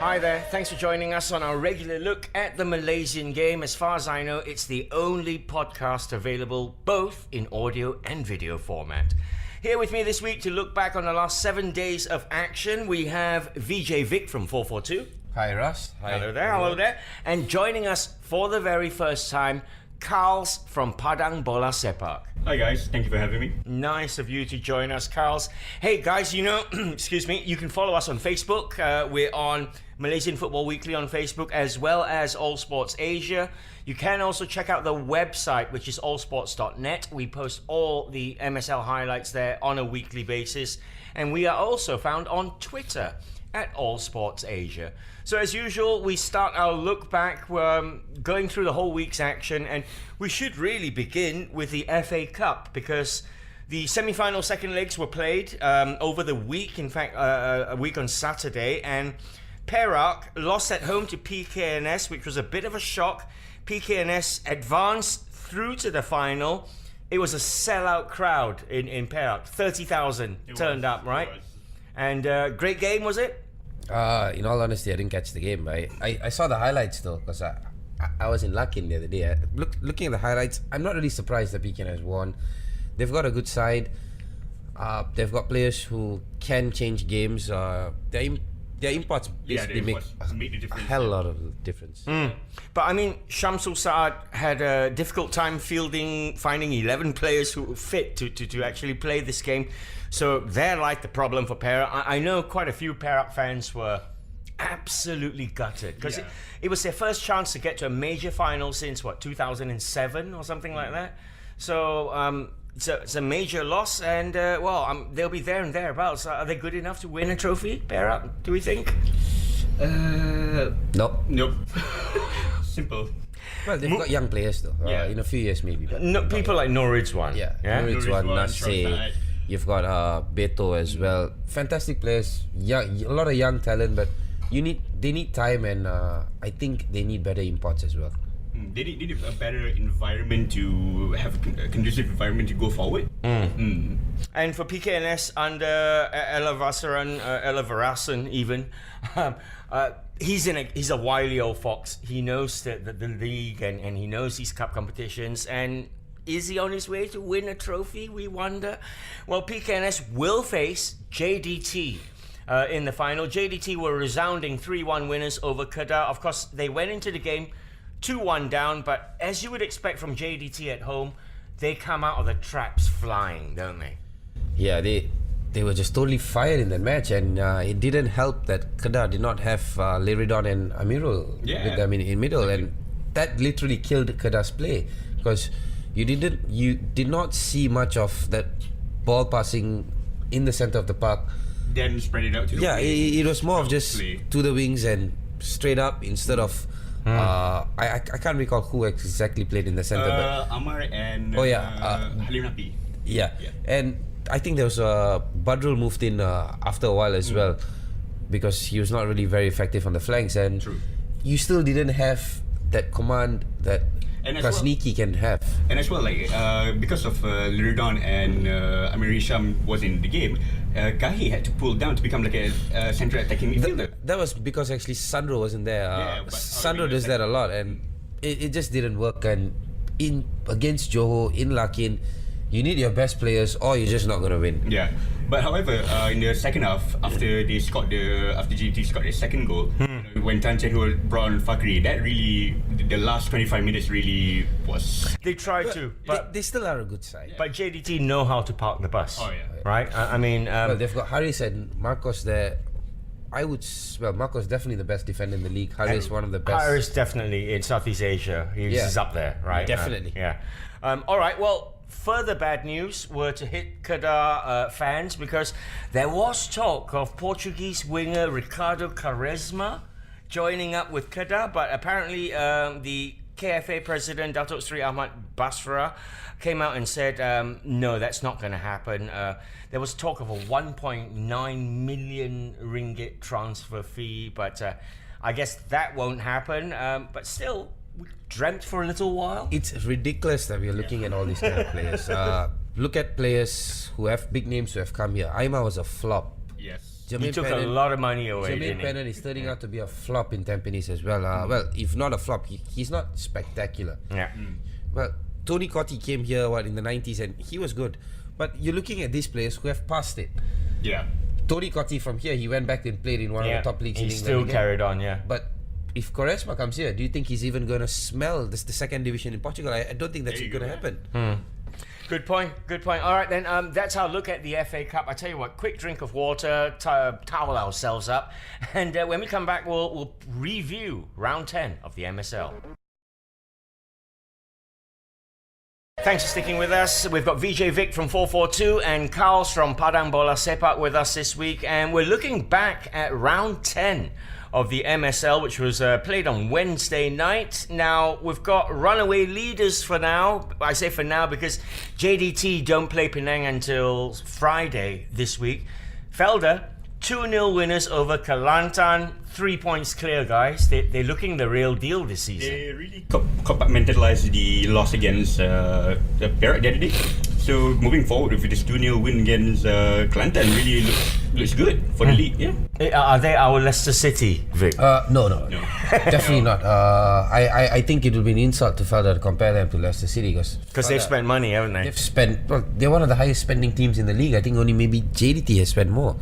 Hi there, thanks for joining us on our regular look at the Malaysian game. As far as I know, it's the only podcast available both in audio and video format. Here with me this week to look back on the last 7 days of action, we have Vijhay Vick from FourFourTwo. Hi Ross. Hi. Hello there. And joining us for the very first time, Khal from Padang Bola Sepak. Hi guys, thank you for having me. Nice of you to join us, Khal. Hey guys, excuse me, you can follow us on Facebook. We're on Malaysian Football Weekly on Facebook, as well as All Sports Asia. You can also check out the website, which is allsports.net. We post all the MSL highlights there on a weekly basis. And we are also found on Twitter at All Sports Asia. So as usual, we start our look back. We're going through the whole week's action, and we should really begin with the FA Cup, because the semi-final second legs were played over the week, in fact a week on Saturday, and Perak lost at home to PKNS, which was a bit of a shock. PKNS advanced through to the final. It was a sellout crowd in Perak. 30,000 turned up, right? And great game, was it? In all honesty, I didn't catch the game. I saw the highlights though, because I was in Lakin the other day. Looking at the highlights, I'm not really surprised that PKN has won. They've got a good side. They've got players who can change games. Their imports basically make a hell lot of difference. But I mean, Shamsul Saad had a difficult time finding 11 players who were fit to actually play this game. So they're like the problem for Perak. I know quite a few Perak fans were absolutely gutted, because it was their first chance to get to a major final since 2007 or something like that. So it's a major loss, and they'll be there and thereabouts. Are they good enough to win a trophy, Perak, do we think? Nope. Simple. Well, they've got young players though. In a few years maybe. But no, people like Nur Ridwan. Ridwan, Nasir. You've got Beto as well. Fantastic players. A lot of young talent, but they need time, and I think they need better imports as well. They need a better environment to have a conducive environment to go forward. And for PKNS under Elavarasan even, he's a wily old fox. He knows the league and he knows these cup competitions. And is he on his way to win a trophy, we wonder? Well, PKNS will face JDT in the final. JDT were resounding 3-1 winners over Kedah. Of course, they went into the game 2-1 down, but as you would expect from JDT at home, they come out of the traps flying, don't they? Yeah, they were just totally fired in that match, and it didn't help that Kedah did not have Liridon and Amirul with them in middle, and that literally killed Kedah's play, because you did not see much of that ball passing in the center of the park. Then spread it out to the wings. It was more of just to the wings and straight up instead of I can't recall who exactly played in the center, but Amar and Halim Napi. And I think there was Badrul moved in after a while as well, because he was not really very effective on the flanks, and you still didn't have that command that Krasniki can have. And as well, because of Liridon and Amir Hisham was in the game, Kahi had to pull down to become like a central attacking midfielder. That was because actually Sandro wasn't there. Sandro does that a lot, and it just didn't work. And against Johor in Lakin, you need your best players, or you're just not going to win. Yeah, but however, in the second half, after GT scored their second goal, when Tan Chen Hu brought on Fakri, that really, the last 25 minutes really was. They tried to, but they still are a good side. But JDT know how to park the bus. Right? I mean, well, they've got Haris and Marcos there. Marcos definitely the best defender in the league. Haris one of the best. Haris definitely in Southeast Asia. He's up there, right? Definitely. All right. Well, further bad news were to hit Kedah fans, because there was talk of Portuguese winger Ricardo Quaresma joining up with Kedah, but apparently the KFA president Datuk Sri Ahmad Basra came out and said no, that's not going to happen. There was talk of a 1.9 million ringgit transfer fee, but I guess that won't happen. But still, we dreamt for a little while. It's ridiculous that we're looking at all these kind of players. Look at players who have big names who have come here. Aima was a flop. Yes. He took a lot of money away. Jermaine Pennant is turning out to be a flop in Tampines as well. Well, if not a flop, he's not spectacular. Yeah. Well, Tony Cottee came here in the 90s and he was good. But you're looking at these players who have passed it. Yeah. Tony Cottee from here, he went back and played in one of the top leagues in He England. still again. carried on, yeah. But if Quaresma comes here, do you think he's even going to smell the second division in Portugal? I don't think that's going to happen. Good point. All right, then. That's our look at the FA Cup. I tell you what, quick drink of water, towel ourselves up, and when we come back, we'll review round 10 of the MSL. Thanks for sticking with us. We've got Vijhay Vick from FourFourTwo and Khal from Padang Bola Sepak with us this week, and we're looking back at round 10 of the MSL, which was played on Wednesday night. Now, we've got runaway leaders for now. I say for now because JDT don't play Penang until Friday this week. Felder, 2-0 winners over Kelantan. 3 points clear, guys. They're looking the real deal this season. They really compartmentalized the loss against the Perak the other day. So moving forward with this 2-0 win against Kelantan really looks good for the league. Yeah. Are they our Leicester City, Vic? No, definitely not. I think it would be an insult to Felder to compare them to Leicester City Because they've spent money, haven't they? They've spent. Well, they're one of the highest spending teams in the league. I think only maybe JDT has spent more.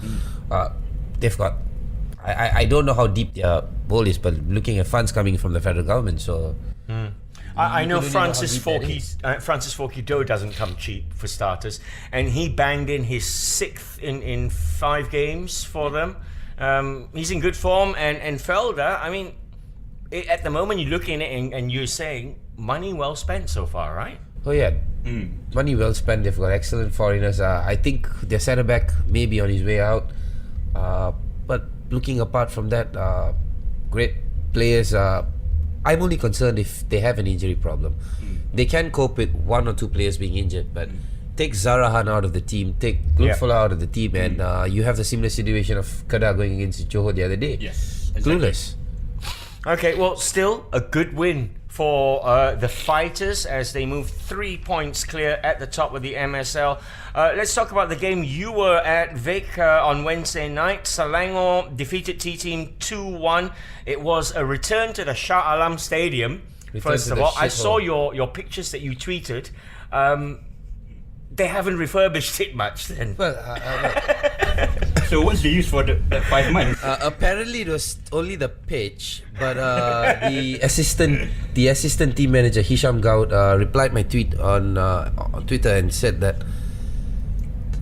They've got. I don't know how deep their bowl is, but looking at funds coming from the federal government, so. I know Francis Forky-Doe doesn't come cheap for starters, and he banged in his 6th in 5 games for them. He's in good form, and Felder, I mean, at the moment you're looking at it and you're saying money well spent so far, right? Oh yeah, money well spent. They've got excellent foreigners. I think their centre back may be on his way out, but looking apart from that, great players. I'm only concerned if they have an injury problem. They can cope with 1 or 2 players being injured, but take Zarahan out of the team, take Lutfullah out of the team, and you have the similar situation of Kedah going against Johor the other day. Yes, exactly. Clueless. Okay, well, still a good win for the Fighters as they move 3 points clear at the top of the MSL. Let's talk about the game you were at, Vic, on Wednesday night. Selangor defeated T-Team 2-1. It was a return to the Shah Alam Stadium. First of all, I saw your pictures that you tweeted. They haven't refurbished it much then. Well, So what's the use for the 5 months? apparently it was only the pitch, but the assistant team manager Hisham Gaud replied my tweet on Twitter and said that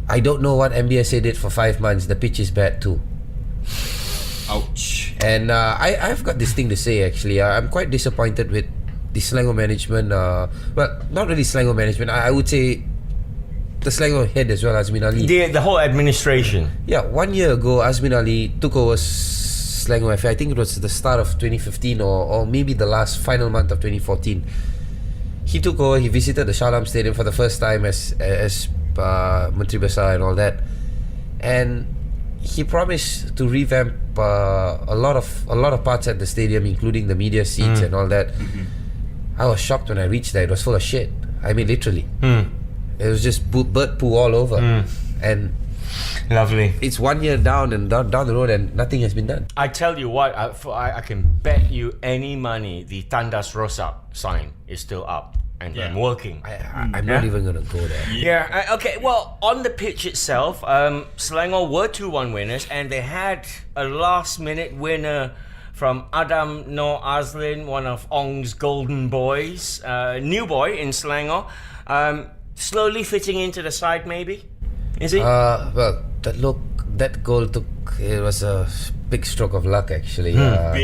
I don't know what MBSA did for 5 months. The pitch is bad too. Ouch. And I've got this thing to say actually. I'm quite disappointed with the Selangor management. Well, not really Selangor management. I would say the Selangor head as well, Azmin Ali. The whole administration. Yeah, 1 year ago, Azmin Ali took over Selangor FA. I think it was the start of 2015 or maybe the last final month of 2014. He took over. He visited the Shah Alam Stadium for the first time as Menteri Besar and all that, and he promised to revamp a lot of parts at the stadium, including the media seats and all that. I was shocked when I reached there. It was full of shit. I mean, literally. It was just bird poo all over. And lovely. it's 1 year down the road and nothing has been done. I tell you what, I can bet you any money the Tandas Rosak sign is still up and working. I'm not even going to go there. Yeah, okay, well, on the pitch itself, Selangor were 2-1 winners, and they had a last-minute winner from Adam Noor Azlin, one of Ong's golden boys, new boy in Selangor. Slowly fitting into the side, maybe? Is he? Well, that goal it was a big stroke of luck actually.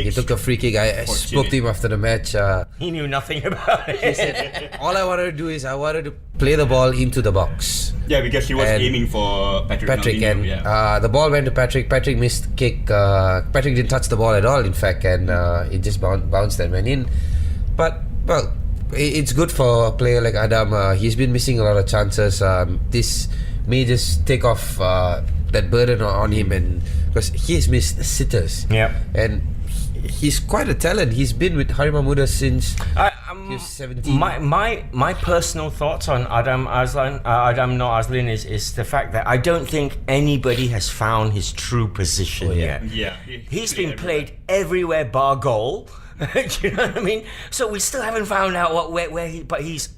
He took a free kick. I spoke to him after the match. He knew nothing about it. He said, all I wanted to do is I wanted to play the ball into the box. Yeah, because he was aiming for Patrick and the ball went to Patrick. Patrick missed kick. Patrick didn't touch the ball at all, in fact, and it just bounced and went in. But, well, it's good for a player like Adam. He's been missing a lot of chances. This may just take off that burden on him, and because he has missed sitters. Yeah. And he's quite a talent. He's been with Harimau Muda since he was 17. My personal thoughts on Adam Azlan is the fact that I don't think anybody has found his true position yet. Yeah, He's been played everywhere bar goal. Do you know what I mean? So we still haven't found out where he. But he's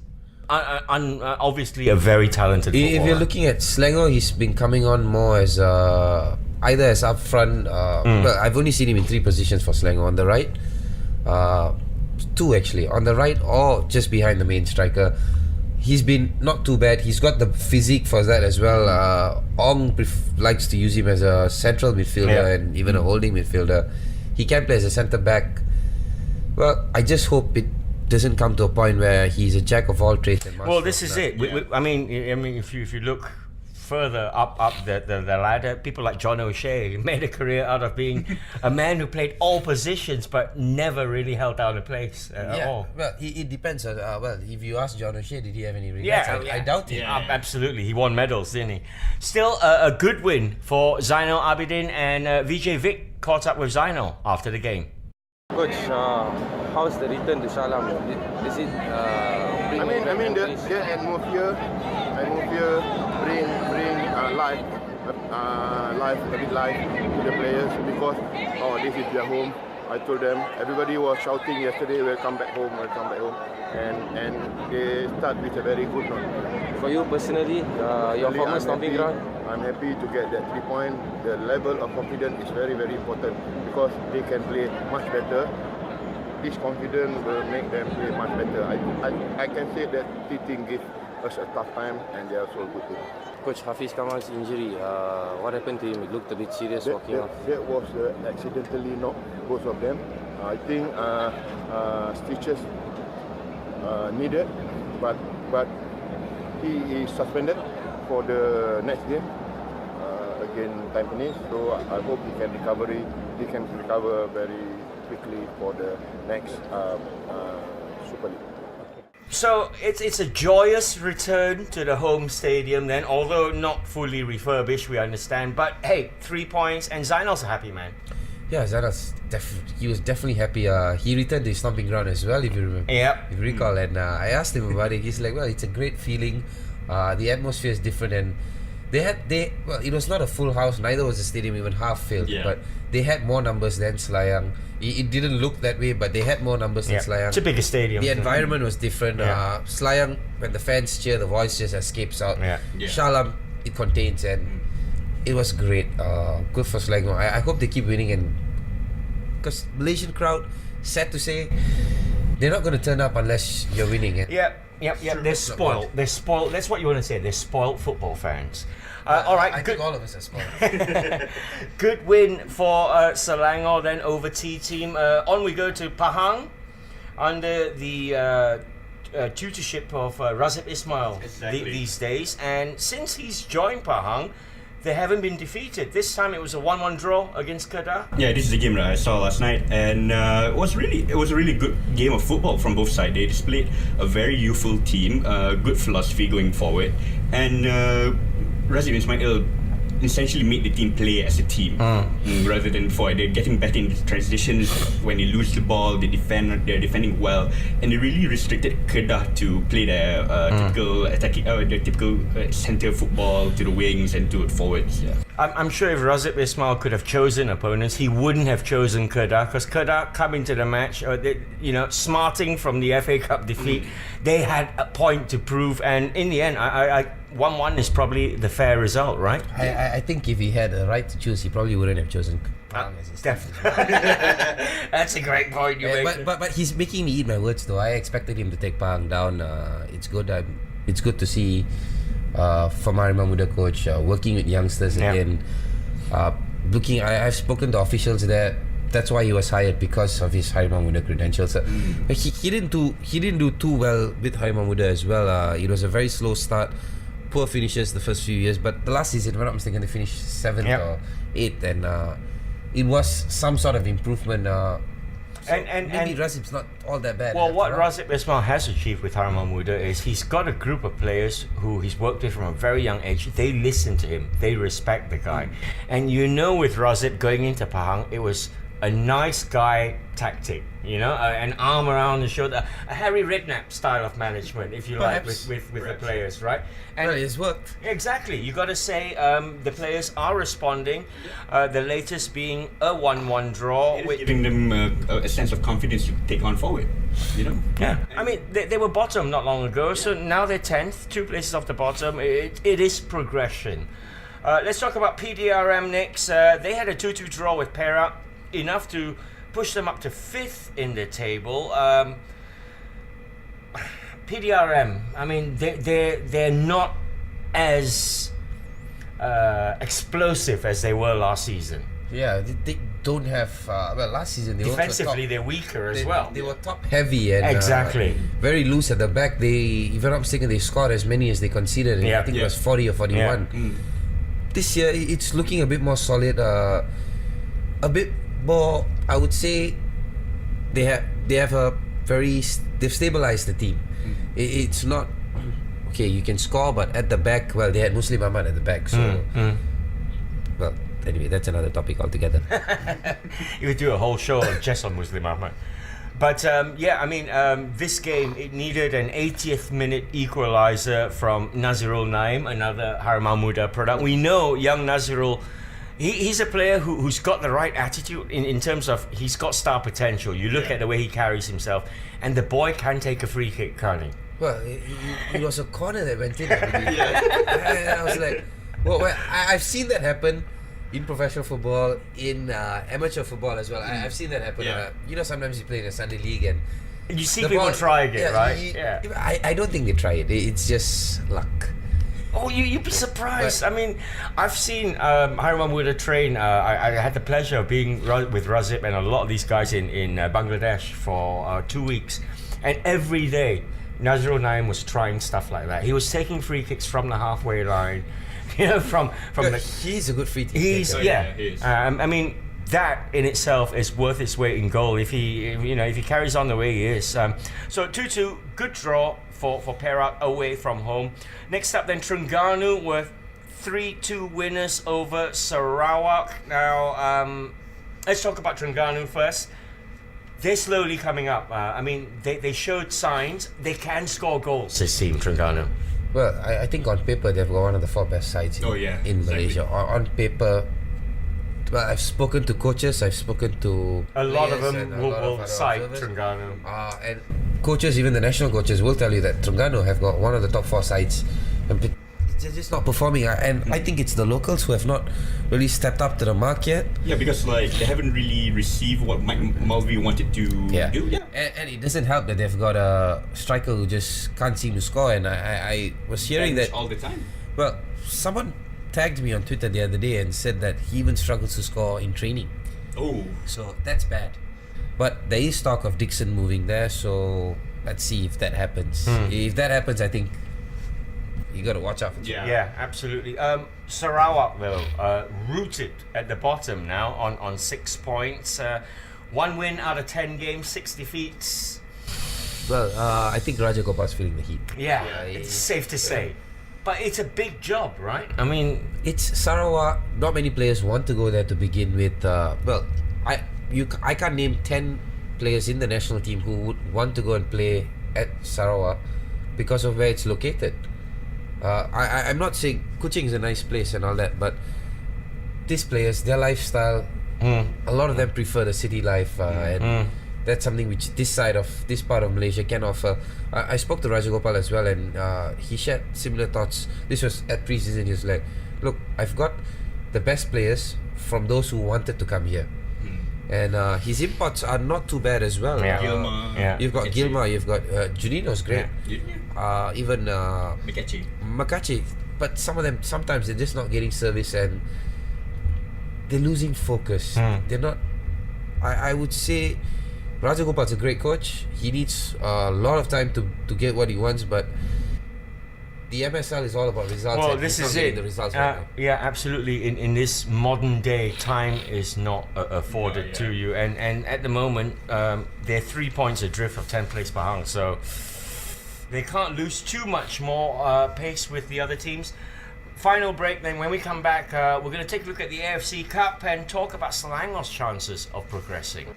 obviously a very talented footballer. If you're looking at Selangor, he's been coming on more as either as up front. Well, I've only seen him in 3 positions for Selangor. On the right, 2 actually. On the right or just behind the main striker. He's been not too bad. He's got the physique for that as well. Ong likes to use him as a central midfielder and even a holding midfielder. He can play as a centre back. Well, I just hope it doesn't come to a point where he's a jack of all trades. And well, this is it. I mean, if you look further up the ladder, people like John O'Shea made a career out of being a man who played all positions but never really held down a place at all. Well, it depends on. Well, if you ask John O'Shea, did he have any regrets? Yeah, I doubt it. Absolutely, he won medals, didn't he? Still, a good win for Zainal Abidin, and Vijhay Vick caught up with Zainal after the game. Coach, how's the return to Shalam? Is it? I mean the atmosphere bring life a bit life to the players because this is their home. I told them, everybody was shouting yesterday, we'll come back home, and they start with a very good note. For you personally, your former stomping ground? I'm happy to get that 3 points. The level of confidence is very, very important because they can play much better. This confidence will make them play much better. I can say that team gives us a tough time and they are so good. Coach, Hafiz Kamal's injury, what happened to him? It looked a bit serious walking off. That was accidentally knocked, both of them. I think stitches needed, but he is suspended for the next game against Tampines. So I hope he can recover very quickly for the next Super League. So it's a joyous return to the home stadium then, although not fully refurbished, we understand. But hey, 3 points, and Zainal's a happy man. Yeah, Zainal's he was definitely happy. He returned to his stomping ground as well, if you remember. Yep. If you recall, and I asked him about it. He's like, well, it's a great feeling. The atmosphere is different, and well, it was not a full house. Neither was the stadium even half filled. Yeah. But they had more numbers than Selayang. It didn't look that way, but they had more numbers than Selayang. It's a bigger stadium. The environment was different. Selayang, when the fans cheer, the voice just escapes out. Shalam, it contains, and it was great. Good for Selangor. I hope they keep winning, and because Malaysian crowd, sad to say, they're not going to turn up unless you're winning. Yep. They're spoiled. They're spoiled. That's what you want to say. They're spoiled football fans. All right, I good. think all of us are spoiled. Good win for Selangor. Then over T team. On we go to Pahang under the tutorship of Razib Ismail these days. And since he's joined Pahang, they haven't been defeated. This time it was a 1-1 draw against Kedah. Yeah, this is the game that I saw last night, and it was a really good game of football from both sides. They displayed a very youthful team, good philosophy going forward, and Razib Ismail essentially made the team play as a team rather than before. They're getting better in transitions. When they lose the ball, they're defending well, and they really restricted Kedah to play their typical attacking, their typical centre football to the wings and to the forwards. Yeah. I'm sure if Razib Ismail could have chosen opponents, he wouldn't have chosen Kedah, because Kedah coming to the match, smarting from the FA Cup defeat, they had a point to prove, and in the end, 1-1 is probably the fair result, right? I think if he had a right to choose, he probably wouldn't have chosen Pahang as his Definitely. That's a great point you make. But he's making me eat my words though. I expected him to take Pahang down. It's good. It's good to see Harimau Muda coach working with youngsters again. I've spoken to officials there. That's why he was hired, because of his Harimau Muda credentials. But he didn't do too well with Harimau Muda as well. It was a very slow start, poor finishes the first few years. But the last season, if I'm not mistaken, they finished 7th or 8th, and it was some sort of improvement. Maybe Razib's not all that bad. Well, what Razib Ismail has achieved with Harimau Muda is he's got a group of players who he's worked with from a very young age. They listen to him. They respect the guy. And with Razib going into Pahang, it was a nice guy tactic, an arm around the shoulder, a Harry Redknapp style of management, if you Perhaps. like, with the players, right? And Well, it's worked. exactly, you got to say the players are responding. The latest being a 1-1 draw. It is giving them a sense of confidence to take on forward. Yeah, I mean they were bottom not long ago, so now they're 10th, 2 places off the bottom. It is progression. Let's talk about PDRM next. They had a 2-2 draw with Perak, enough to push them up to 5th in the table. PDRM, I mean they're not as explosive as they were last season. Yeah, they don't have. Last season they Defensively, also they're weaker as they, well. They were top heavy and Exactly. very loose at the back. They, if I'm not mistaken, they scored as many as they conceded. Yeah. I think it was 40 or 41. This year, it's looking a bit more solid. A bit more, I would say. They've stabilized the team. It's not okay. You can score, but at the back, well, they had Muslim Ahmad at the back. So, well, anyway, that's another topic altogether. You would do a whole show just on Muslim Ahmad. But this game, it needed an 80th minute equalizer from Nazirul Naim, another Harimau Muda product. We know young Nazirul, he's a player who's got the right attitude in terms of he's got star potential. You look at the way he carries himself, and the boy can take a free kick, can't he? Well, it was a corner that went in. I was like, well, I've seen that happen in professional football, in amateur football as well. I've seen that happen. Yeah. Sometimes you play in a Sunday league and You see the people ball- trying it, yeah, right? I don't think they try it. It's just luck. Oh, you'd be surprised. I mean, I've seen Harimau Muda train. I had the pleasure of being with Razib and a lot of these guys in Bangladesh for 2 weeks. And every day, Nazirul Naim was trying stuff like that. He was taking free kicks from the halfway line, from the... He's a good free kick He's taker. he is. I mean, that in itself is worth its weight in gold if he carries on the way he is. So 2-2, good draw for Perak away from home. Next up, then Terengganu were 3-2 winners over Sarawak. Now, let's talk about Terengganu first. They're slowly coming up. They showed signs they can score goals. This team, Terengganu. Well, I think on paper they've got one of the 4 best sides in Malaysia. On paper, well, I've spoken to coaches, I've spoken to A lot of players them and a lot of will other cite observers. Terengganu. And coaches, even the national coaches, will tell you that Terengganu have got one of the top 4 sides. And they're just not performing. And I think it's the locals who have not really stepped up to the mark yet. Yeah, because they haven't really received what Mike Mulvey wanted to do. Yeah. And it doesn't help that they've got a striker who just can't seem to score. And I was hearing that all the time. Well, someone tagged me on Twitter the other day and said that he even struggles to score in training. Oh. So that's bad. But there is talk of Dixon moving there, so let's see if that happens. If that happens, I think you got to watch out for Yeah. Yeah, absolutely. Sarawak, though, rooted at the bottom now on 6 points. 1 win out of 10 games, 6 defeats. Well, I think Raja Gopal's feeling the heat. Yeah, it's safe to say. But it's a big job, right? I mean, It's Sarawak. Not many players want to go there to begin with. I can't name 10 players in the national team who would want to go and play at Sarawak because of where it's located. I'm not saying Kuching is a nice place and all that, but these players, their lifestyle, a lot of them prefer the city life, and that's something which this part of Malaysia can offer. I spoke to Rajagopal as well, and he shared similar thoughts. This was at pre-season. He was like, look, I've got the best players from those who wanted to come here, and his imports are not too bad as well. Yeah. Gilmar. You've got Gilmar, you've got Junino's great, even Makachi, but some of them sometimes they're just not getting service and they're losing focus. They're not. I would say Rajagopal's a great coach. He needs a lot of time to get what he wants, but the MSL is all about results. well, and this he's is not getting it. The results right now. Yeah, absolutely. In this modern day, time is not afforded to you, and at the moment, they're 3 points adrift of 10th place Pahang, so they can't lose too much more pace with the other teams. Final break then. When we come back, we're going to take a look at the AFC Cup and talk about Selangor's chances of progressing.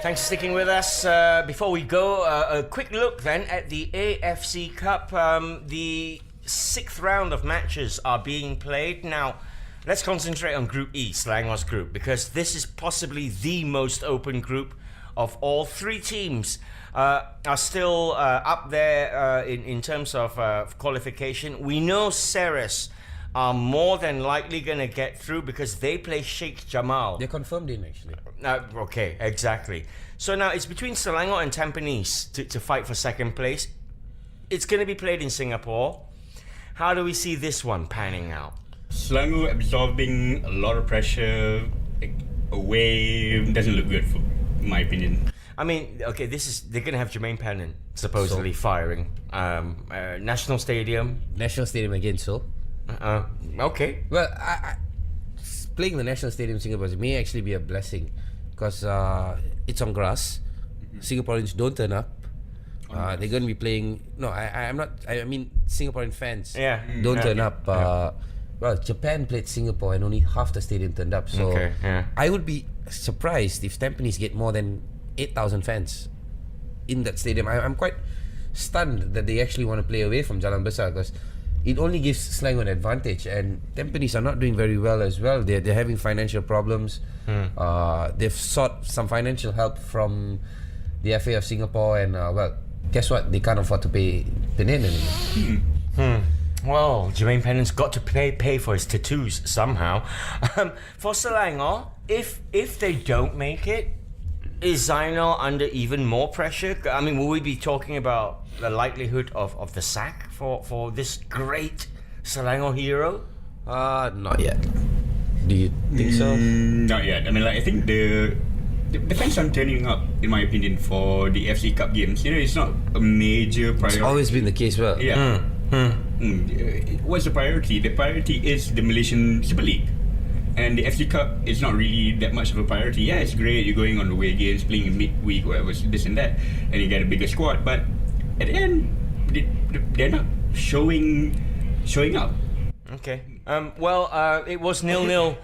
Thanks for sticking with us. Before we go, a quick look then at the AFC Cup. The 6th round of matches are being played. Now, let's concentrate on Group E, Selangor's group, because this is possibly the most open group of all. 3 teams are still up there in terms of qualification. We know Ceres are more than likely going to get through because they play Sheikh Jamal. They're confirmed in, actually. Okay, exactly. So now it's between Selangor and Tampines to fight for second place. It's going to be played in Singapore. How do we see this one panning out? Selangor absorbing a lot of pressure away doesn't look good, for my opinion. I mean, okay, they're going to have Jermaine Pennant supposedly firing. National Stadium. National Stadium again, so? Okay. Well, playing the National Stadium in Singapore may actually be a blessing because it's on grass. Singaporeans don't turn up. They're going to be playing. No, I'm not. I mean, Singaporean fans don't turn up. Well, Japan played Singapore and only half the stadium turned up. So I would be surprised if Tampines get more than 8,000 fans in that stadium. I'm quite stunned that they actually want to play away from Jalan Besar because it only gives Selangor an advantage, and Tampines are not doing very well as well. They're having financial problems. They've sought some financial help from the FA of Singapore, and well, guess what? They can't afford to pay Penang anymore. Well, Jermaine Pennant's got to pay for his tattoos somehow. For Selangor, if they don't make it, is Zainal under even more pressure? I mean, will we be talking about the likelihood of the sack for this great Selangor hero? Not yet. Do you think so? Not yet. I mean, like, I think the fans aren't turning up, in my opinion, for the FC Cup games. You know, it's not a major priority. It's always been the case, well. Yeah. What's the priority? The priority is the Malaysian Super League. And the FC Cup is not really that much of a priority. Yeah, it's great, you're going on away games, playing in midweek, whatever, this and that, and you get a bigger squad. But at the end, they're not showing up. Okay. Well, it was 0-0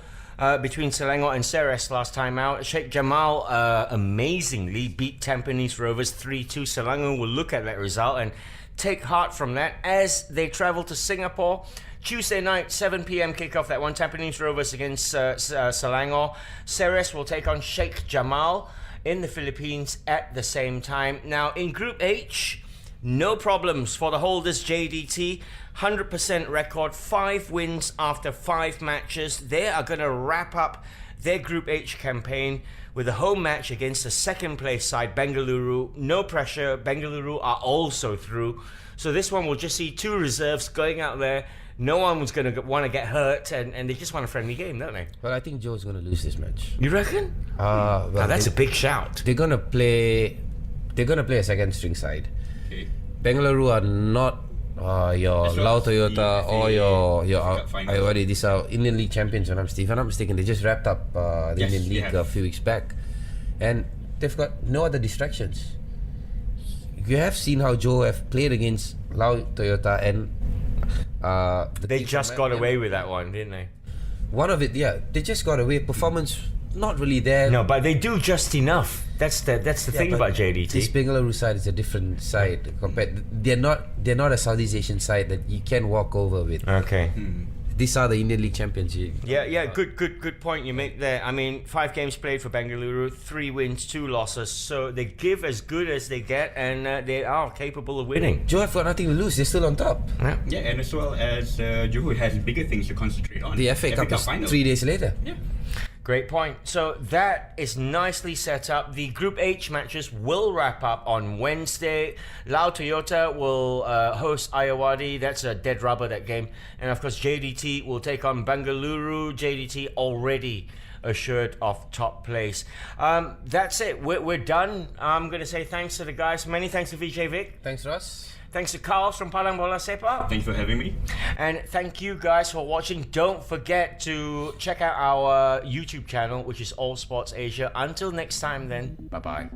between Selangor and Ceres last time out. Sheikh Jamal amazingly beat Tampines Rovers 3-2. Selangor will look at that result and take heart from that as they travel to Singapore. Tuesday night, 7 p.m. kickoff, that one. Tampines Rovers against Selangor. Ceres will take on Sheikh Jamal in the Philippines at the same time. Now, in Group H, no problems for the holders JDT. 100% record, 5 wins after 5 matches. They are going to wrap up their Group H campaign with a home match against the second place side, Bengaluru. No pressure, Bengaluru are also through. So this one will just see 2 reserves going out there. No one was going to want to get hurt, and they just want a friendly game, don't they? Well, I think Joe's going to lose this match. You reckon? Well, now that's a big shout. They're going to play a second string side. Okay. Bengaluru are not your Lao Toyota or your these are Indian League champions. If I'm not mistaken, they just wrapped up the Indian League a few weeks back, and they've got no other distractions. You have seen how Joe have played against Lao Toyota, and they just got away with that one, didn't they? One of it, yeah, they just got away. Performance not really there. No, but they do just enough. That's the thing about JDT. This Bengaluru side is a different side compared. They're not a Southeast Asian side that you can walk over with. Okay. These are the Indian League champions. Yeah. Good point you make there. I mean, 5 games played for Bengaluru, 3 wins, 2 losses. So they give as good as they get, and they are capable of winning. Joe have got nothing to lose. They're still on top. Yeah, and as well as Johor has bigger things to concentrate on. The FA Cup is final. 3 days later. Yeah. Great point. So that is nicely set up. The Group H matches will wrap up on Wednesday. Lao Toyota will host Ayawadi. That's a dead rubber, that game. And of course, JDT will take on Bengaluru. JDT already assured of top place. That's it. We're done. I'm going to say thanks to the guys. Many thanks to Vijhay Vick. Thanks, Ross. Thanks to Khal from Padang Bola Sepak. Thanks for having me. And thank you guys for watching. Don't forget to check out our YouTube channel, which is All Sports Asia. Until next time then, bye-bye.